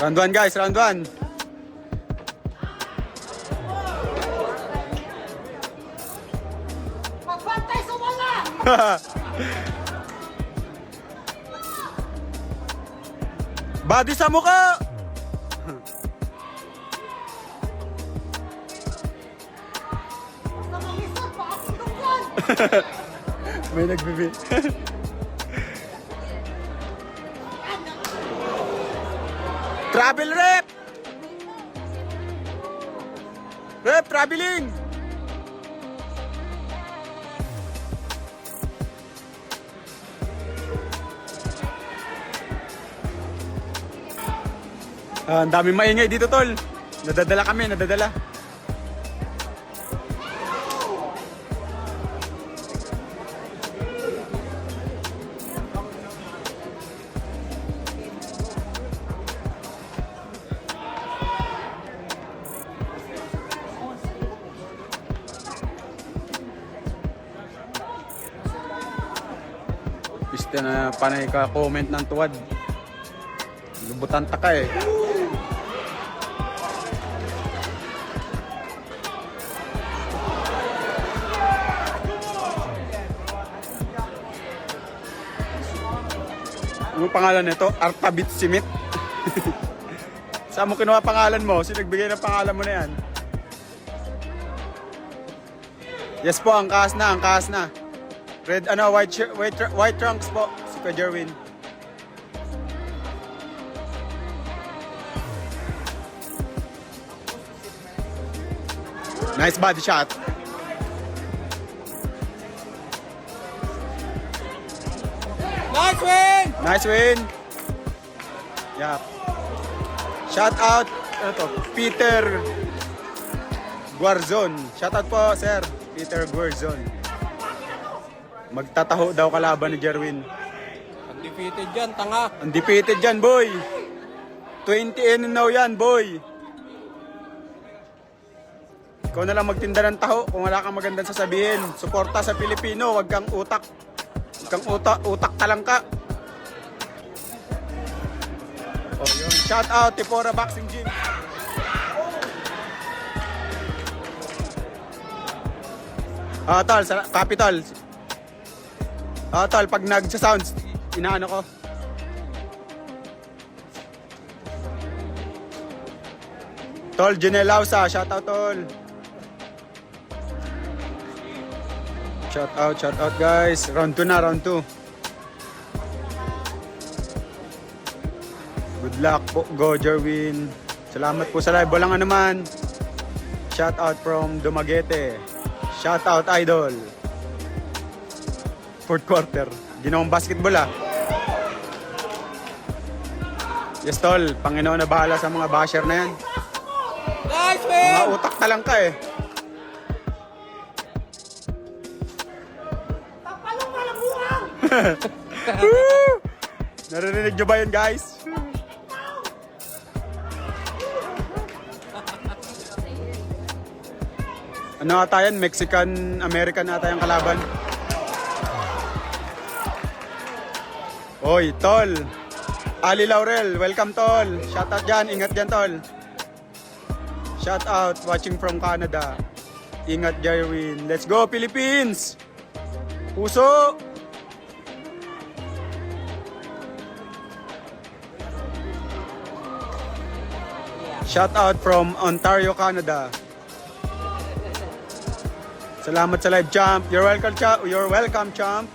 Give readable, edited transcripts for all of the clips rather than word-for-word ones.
Round 1 guys, round 1. Magbantay sa wala! Body sa mukha! Basta mangisod, paakitong yan! May nagbibi. Travel rep! Rep, traveling! Ang daming maingay dito, tol. Nadadala kami, nadadala. Pista na panay ka comment ng tuwad. Lubutan ta ka eh. Ano pangalan nito? Artabit Simit. Saan mo kinuha pangalan mo? Sino nagbigay ng pangalan mo na yan? Yes po, ang kaas na, ang kaas na. Red, white trunks po, si Kuya Jerwin. Nice body shot. Nice win! Nice win. Yeah. Shout out, ano to, Peter Guarzon. Shout out po, sir. Peter Guarzon. Magtataho daw kalaban ni Jerwin. Undefeated yan, tanga. Undefeated yan, boy. 20-0 now yan, boy. Ikaw na lang magtinda ng taho kung wala kang magandang sasabihin. Suporta sa Pilipino, wag kang utak. Wag kang utak talangka. Oh, yun. Shout out Tipora Boxing Gym. Tol, Capital. Tol, pag nagsa-sounds, inaano ko. Tol, Janelle Lausa, shout out tol. Shout out guys. Round 2 na, round 2. Good luck po, go Jerwin. Salamat po sa live. Walang ano man. Shout out from Dumaguete. Shout out idol. Fourth quarter. Ginawang basketball ah. Yes tol, Panginoon na bahala sa mga basher na yan. Nice win! Mga utak na lang ka eh. Tapalong malabuang! Naririnig nyo ba yun guys? Ano ata yan? Mexican-American ata yung kalaban. Oy, tol. Ali Laurel, welcome tol. Shout out dyan, ingat dyan tol. Shout out, watching from Canada. Ingat Jerwin. Let's go Philippines! Puso! Shout out from Ontario, Canada. Salamat sa live champ. You're welcome champ.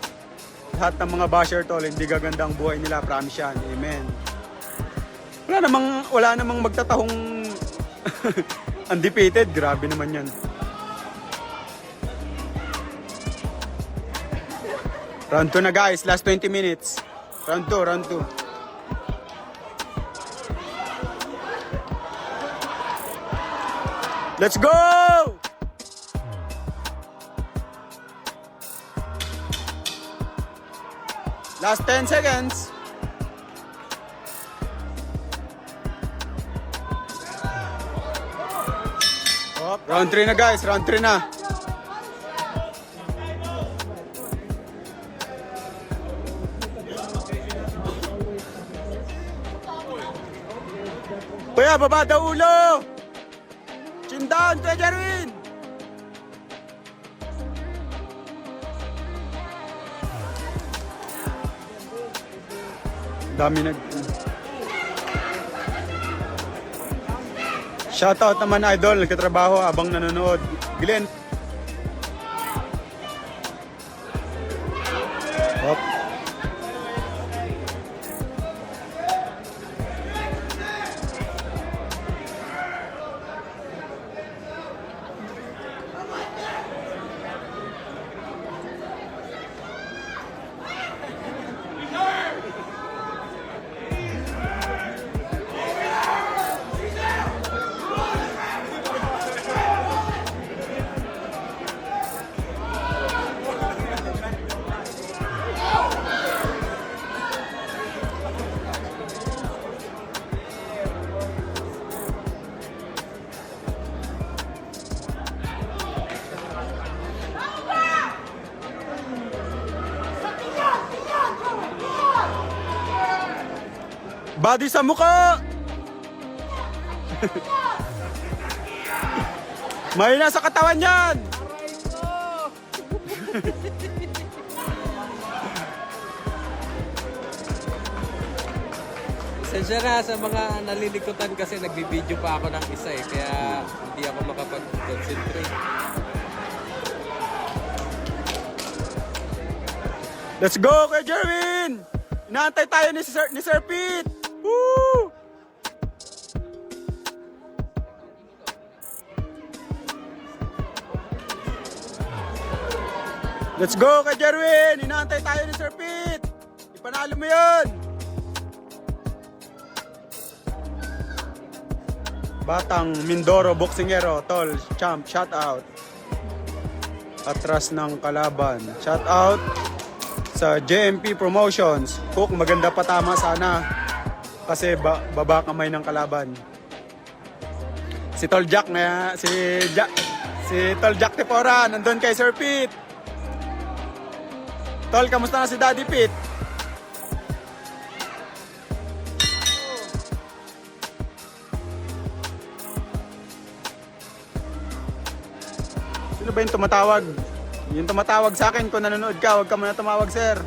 Lahat ng mga basher tol, hindi gaganda ang buhay nila, promise yan. Amen. Wala namang magtatahong undefeated. Grabe naman yan. Round 2 na guys, last 20 minutes. Round 2, round 2. Let's go! Last 10 seconds. Round 3 na guys, round 3 na. Kuya, baba daw ulo! Chin down, Kuya Jerwin! Dami nag... Shoutout naman idol, nagkatrabaho abang nanonood. Glenn. Hop. Body sa mukha! May nasa katawan yan! Sensya na sa mga nalilikutan kasi nagbibideo pa ako ng isa eh. Kaya hindi ako makapag-concentrate. Let's go, Kuya Jerwin! Inaantay tayo ni Sir Pete! Woo! Let's go, Kuya Jerwin! Inaantay tayo ni Sir Pete! Ipanalo mo yun! Batang Mindoro, boksingero, tol, champ, shout out. Atras ng kalaban. Shout out sa JMP Promotions. Cook, maganda pa tama sana. Kasi baba kamay ng kalaban. Si Tol Jack na si Tol Jack Tepora nandun kay Sir Pete. Tol, kamusta na si Daddy Pete? Sino ba yung tumatawag? Yung tumatawag sa akin kung nanonood ka, huwag ka muna tumawag, sir.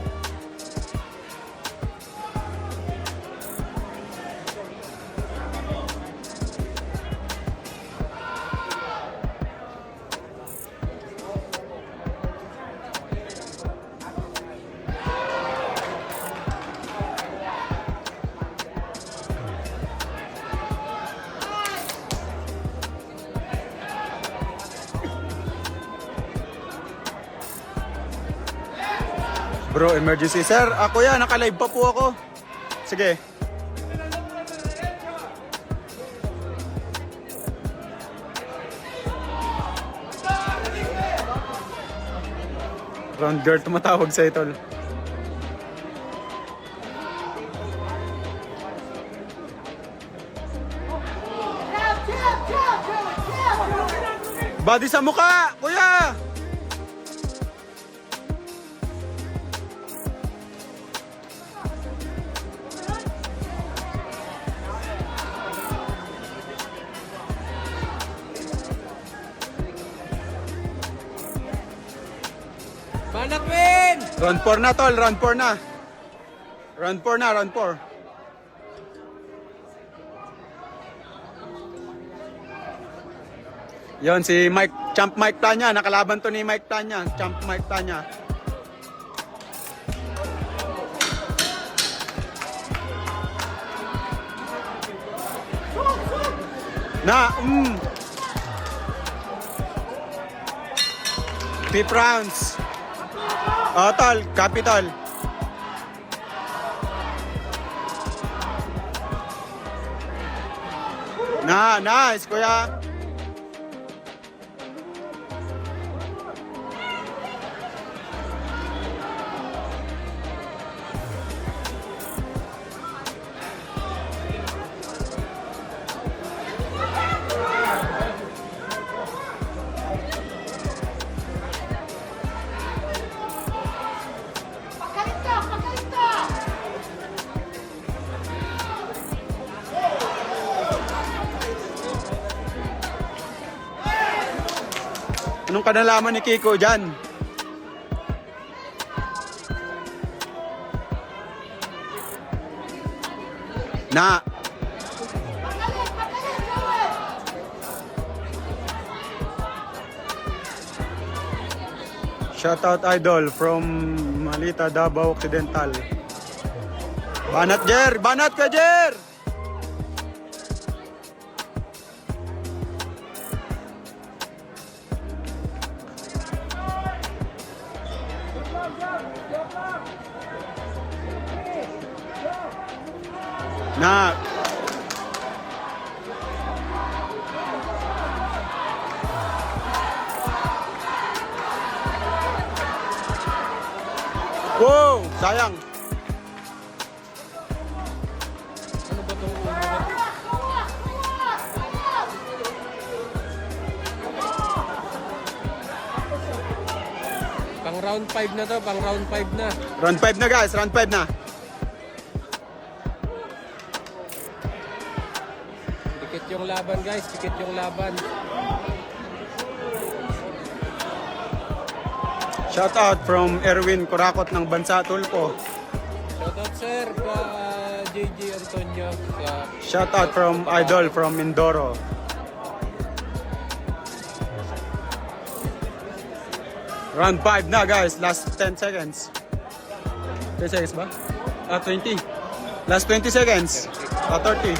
Bro, emergency. Sir, ako yan. Naka-live pa po ako. Sige. Round girl tumatawag sa itol. Body sa mukha, kuya! Banat win! Round 4 na tol, round 4 na. Round 4 na, round 4. Yon si Mike, Champ Mike Plania, nakalaban to ni Mike Plania, Champ Mike Plania. Na, 5 rounds. Oh, tol, capital. Na, nice, kuya. Anong kanalaman ni Kiko dyan? Na. Shoutout Idol from Malita, Davao Occidental. Banat Jer! Banat ka Jer! Na. Wow, sayang. Ano ba itong ulo? Pang round 5 na to, pang round 5 na. Round 5 na guys, round 5 na. Dikit yung laban guys, dikit yung laban. Shoutout from Erwin Kurakot ng Bansa Tulpo. Shoutout sir, pa JJ Antonio. Shoutout from Idol from Mindoro. Round 5 na guys, last 10 seconds. 10 seconds ba? 20. Last 20 seconds. 30.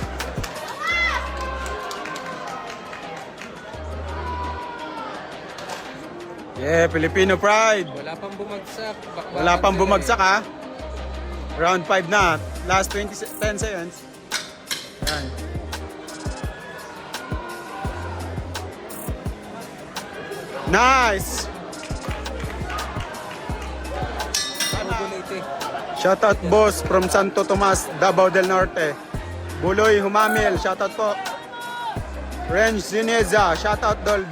Yeah, Filipino pride. Wala pang bumagsak. Bakbakan Wala pang sila bumagsak ha. Round 5 na. Last 10 seconds. Ayan. Nice! Bulete. Shoutout boss from Santo Tomas, Davao del Norte. Buloy Humamil, shoutout po. Renz Zineza, shoutout Dol.